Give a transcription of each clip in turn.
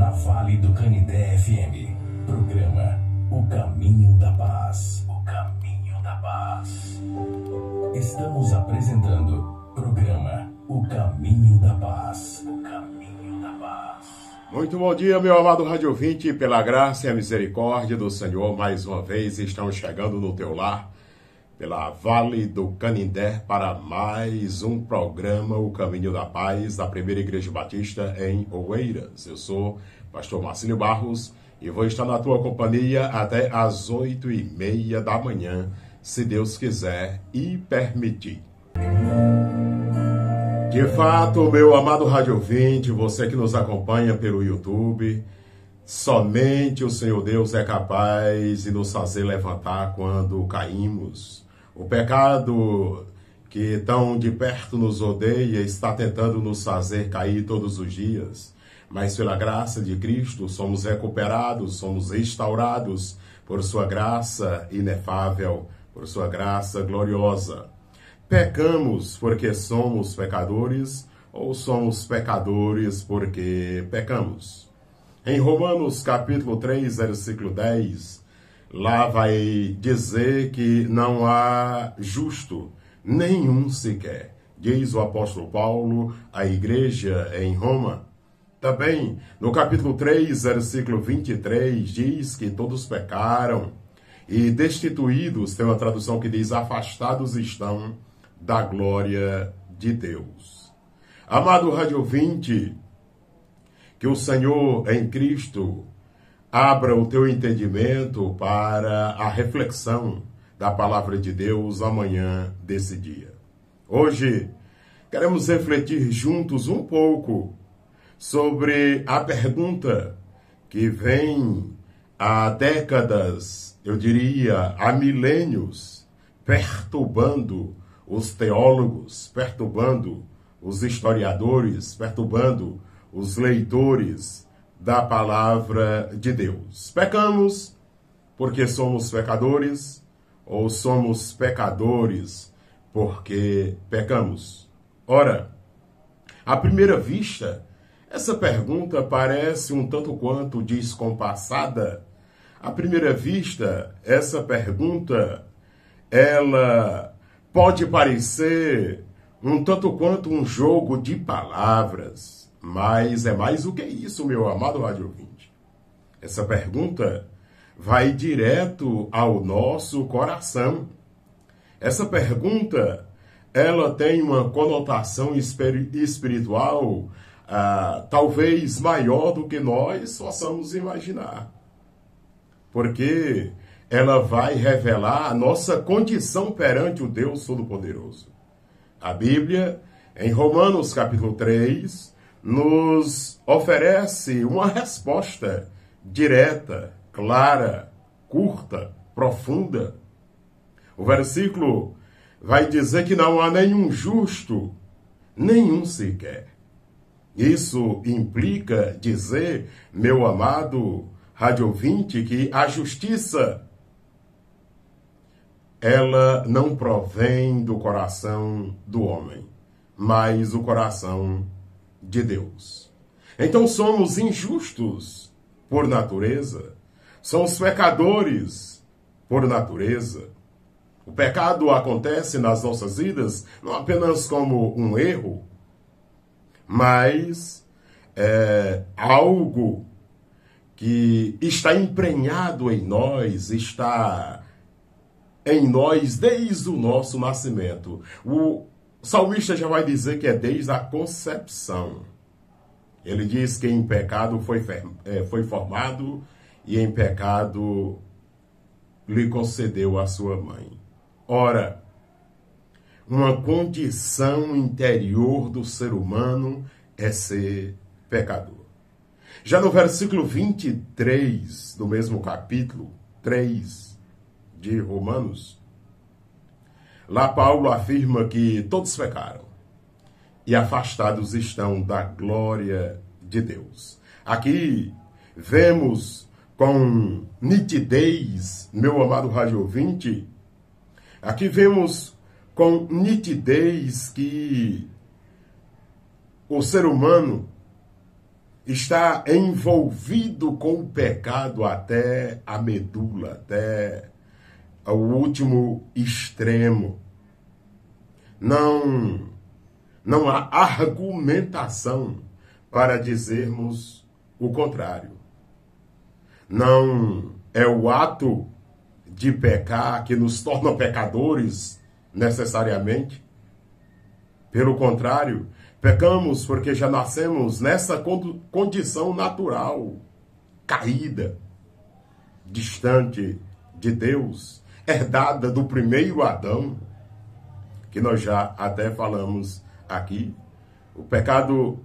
na Vale do Canindé FM. Programa O Caminho da Paz. O Caminho da Paz. Estamos apresentando programa O Caminho da Paz. O Caminho da Paz. Muito bom dia, meu amado rádio ouvinte. Pela graça e a misericórdia do Senhor, mais uma vez estamos chegando no teu lar, pela Vale do Canindé, para mais um programa O Caminho da Paz, da Primeira Igreja Batista em Oeiras. Eu sou pastor Marcílio Barros e vou estar na tua companhia até às 8h30 da manhã, se Deus quiser e permitir. De fato, meu amado rádio ouvinte, você que nos acompanha pelo YouTube, somente o Senhor Deus é capaz de nos fazer levantar quando caímos. O pecado que tão de perto nos odeia está tentando nos fazer cair todos os dias. Mas pela graça de Cristo somos recuperados, somos restaurados por sua graça inefável, por sua graça gloriosa. Pecamos porque somos pecadores ou somos pecadores porque pecamos? Em Romanos capítulo 3, versículo 10, lá vai dizer que não há justo nenhum sequer, diz o apóstolo Paulo à igreja em Roma. Também no capítulo 3, versículo 23, diz que todos pecaram e destituídos, tem uma tradução que diz afastados estão da glória de Deus. Amado rádio ouvinte, que o Senhor em Cristo abra o teu entendimento para a reflexão da palavra de Deus amanhã desse dia. Hoje, queremos refletir juntos um pouco sobre a pergunta que vem há décadas, eu diria há milênios, perturbando os teólogos, perturbando os historiadores, perturbando os leitores da palavra de Deus. Pecamos porque somos pecadores ou somos pecadores porque pecamos? Ora, à primeira vista, essa pergunta parece um tanto quanto descompassada. À primeira vista, essa pergunta, ela pode parecer um tanto quanto um jogo de palavras, mas é mais do que isso, meu amado rádio ouvinte. Essa pergunta vai direto ao nosso coração. Essa pergunta, ela tem uma conotação espiritual, talvez maior do que nós possamos imaginar. Porque ela vai revelar a nossa condição perante o Deus Todo-Poderoso. A Bíblia, em Romanos capítulo 3, nos oferece uma resposta direta, clara, curta, profunda. O versículo vai dizer que não há nenhum justo, nenhum sequer. Isso implica dizer, meu amado rádio ouvinte, que a justiça, ela não provém do coração do homem, mas do coração de Deus. Então somos injustos por natureza, somos pecadores por natureza. O pecado acontece nas nossas vidas não apenas como um erro, mas é algo que está emprenhado em nós, está em nós desde o nosso nascimento. O salmista já vai dizer que é desde a concepção. Ele diz que em pecado foi formado e em pecado lhe concedeu a sua mãe. Ora, uma condição interior do ser humano é ser pecador. Já no versículo 23 do mesmo capítulo 3 de Romanos, lá Paulo afirma que todos pecaram e afastados estão da glória de Deus. Aqui vemos com nitidez, meu amado rádio ouvinte, aqui vemos com nitidez que o ser humano está envolvido com o pecado até a medula, até o último extremo. Não há argumentação para dizermos o contrário. Não é o ato de pecar que nos torna pecadores necessariamente. Pelo contrário, pecamos porque já nascemos nessa condição natural, caída, distante de Deus, herdada do primeiro Adão, que nós já até falamos aqui. O pecado,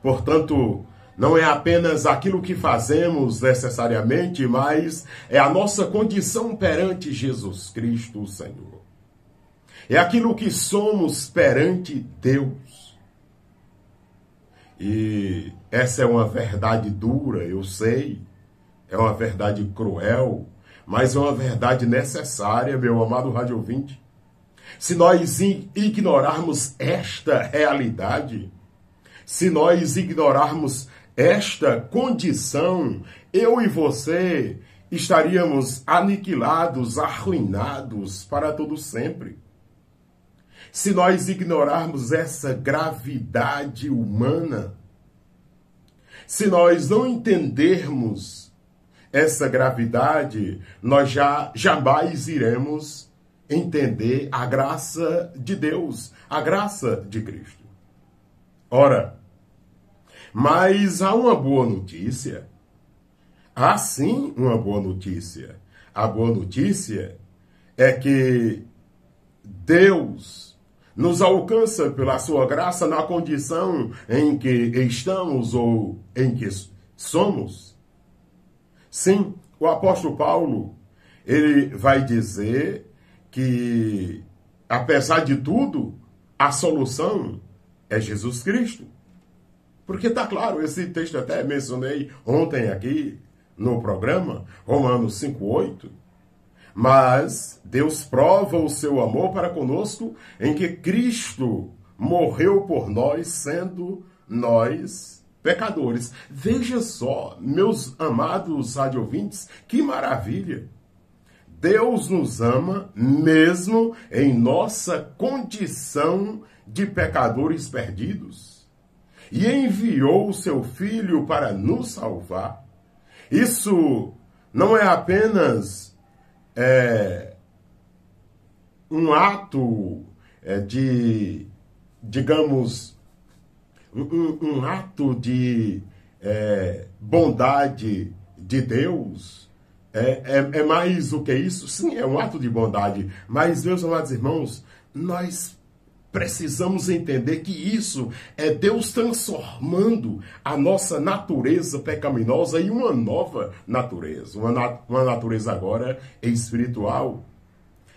portanto, não é apenas aquilo que fazemos necessariamente, mas é a nossa condição perante Jesus Cristo, o Senhor. É aquilo que somos perante Deus. E essa é uma verdade dura, eu sei. É uma verdade cruel, mas é uma verdade necessária, meu amado rádio ouvinte. Se nós ignorarmos esta realidade, se nós ignorarmos esta condição, eu e você estaríamos aniquilados, arruinados para todo sempre. Se nós ignorarmos essa gravidade humana, se nós não entendermos essa gravidade, nós jamais iremos entender a graça de Deus, a graça de Cristo. Ora, mas há uma boa notícia. Há sim uma boa notícia. A boa notícia é que Deus nos alcança pela sua graça na condição em que estamos ou em que somos. Sim, o apóstolo Paulo, ele vai dizer que, apesar de tudo, a solução é Jesus Cristo. Porque está claro, esse texto até mencionei ontem aqui no programa, Romanos 5:8. Mas Deus prova o seu amor para conosco em que Cristo morreu por nós, sendo nós pecadores. Veja só, meus amados radiovintes, que maravilha! Deus nos ama mesmo em nossa condição de pecadores perdidos. E enviou o seu Filho para nos salvar. Isso não é apenas um ato de, digamos, um ato de bondade de Deus. É mais do que isso? Sim, é um ato de bondade. Mas, meus amados irmãos, nós precisamos entender que isso é Deus transformando a nossa natureza pecaminosa em uma nova natureza. Uma natureza agora espiritual.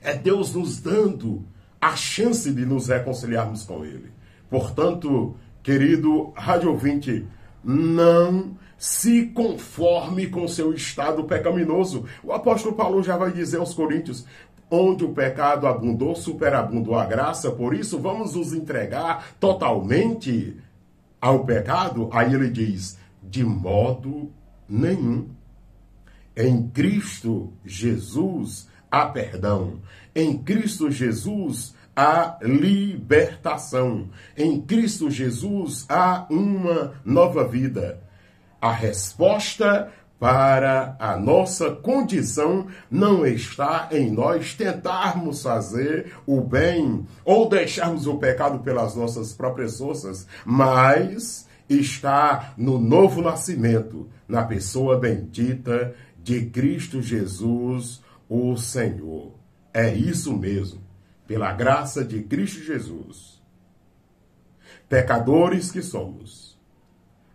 É Deus nos dando a chance de nos reconciliarmos com Ele. Portanto, querido rádio ouvinte, não se conforme com seu estado pecaminoso. O apóstolo Paulo já vai dizer aos Coríntios: onde o pecado abundou, superabundou a graça, por isso vamos nos entregar totalmente ao pecado. Aí ele diz: de modo nenhum. Em Cristo Jesus há perdão. Em Cristo Jesus há libertação. Em Cristo Jesus há uma nova vida. A resposta para a nossa condição não está em nós tentarmos fazer o bem ou deixarmos o pecado pelas nossas próprias forças, mas está no novo nascimento, na pessoa bendita de Cristo Jesus, o Senhor. É isso mesmo, pela graça de Cristo Jesus. Pecadores que somos,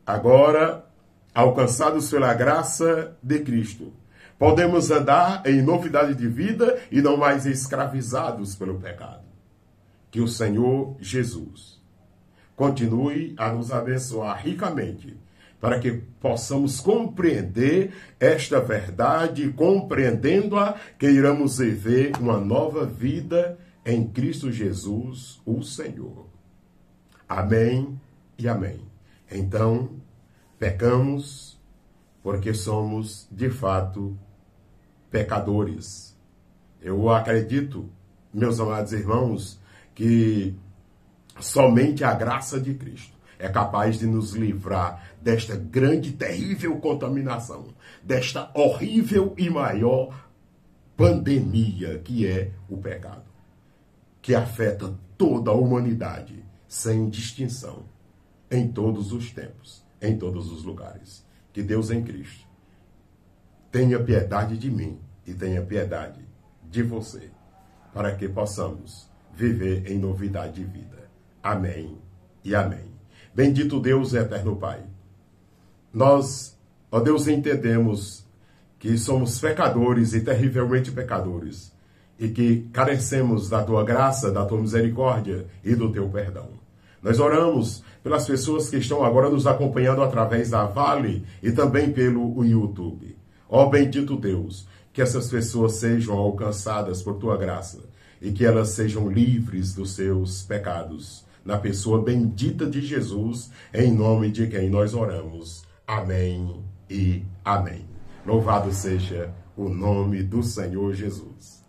agora alcançados pela graça de Cristo, podemos andar em novidade de vida e não mais escravizados pelo pecado. Que o Senhor Jesus continue a nos abençoar ricamente, para que possamos compreender esta verdade, compreendendo-a, queiramos viver uma nova vida em Cristo Jesus, o Senhor. Amém e amém. Então, Pecamos porque somos, de fato, pecadores. Eu acredito, meus amados irmãos, que somente a graça de Cristo é capaz de nos livrar desta grande, terrível contaminação, desta horrível e maior pandemia que é o pecado, que afeta toda a humanidade, sem distinção, em todos os tempos, em todos os lugares. Que Deus em Cristo tenha piedade de mim e tenha piedade de você, para que possamos viver em novidade de vida. Amém e amém. Bendito Deus, eterno Pai. Nós, ó Deus, entendemos que somos pecadores e terrivelmente pecadores, e que carecemos da Tua graça, da Tua misericórdia e do Teu perdão. Nós oramos pelas pessoas que estão agora nos acompanhando através da Vale e também pelo YouTube. Ó bendito Deus, que essas pessoas sejam alcançadas por Tua graça e que elas sejam livres dos seus pecados. Na pessoa bendita de Jesus, em nome de quem nós oramos. Amém e amém. Louvado seja o nome do Senhor Jesus.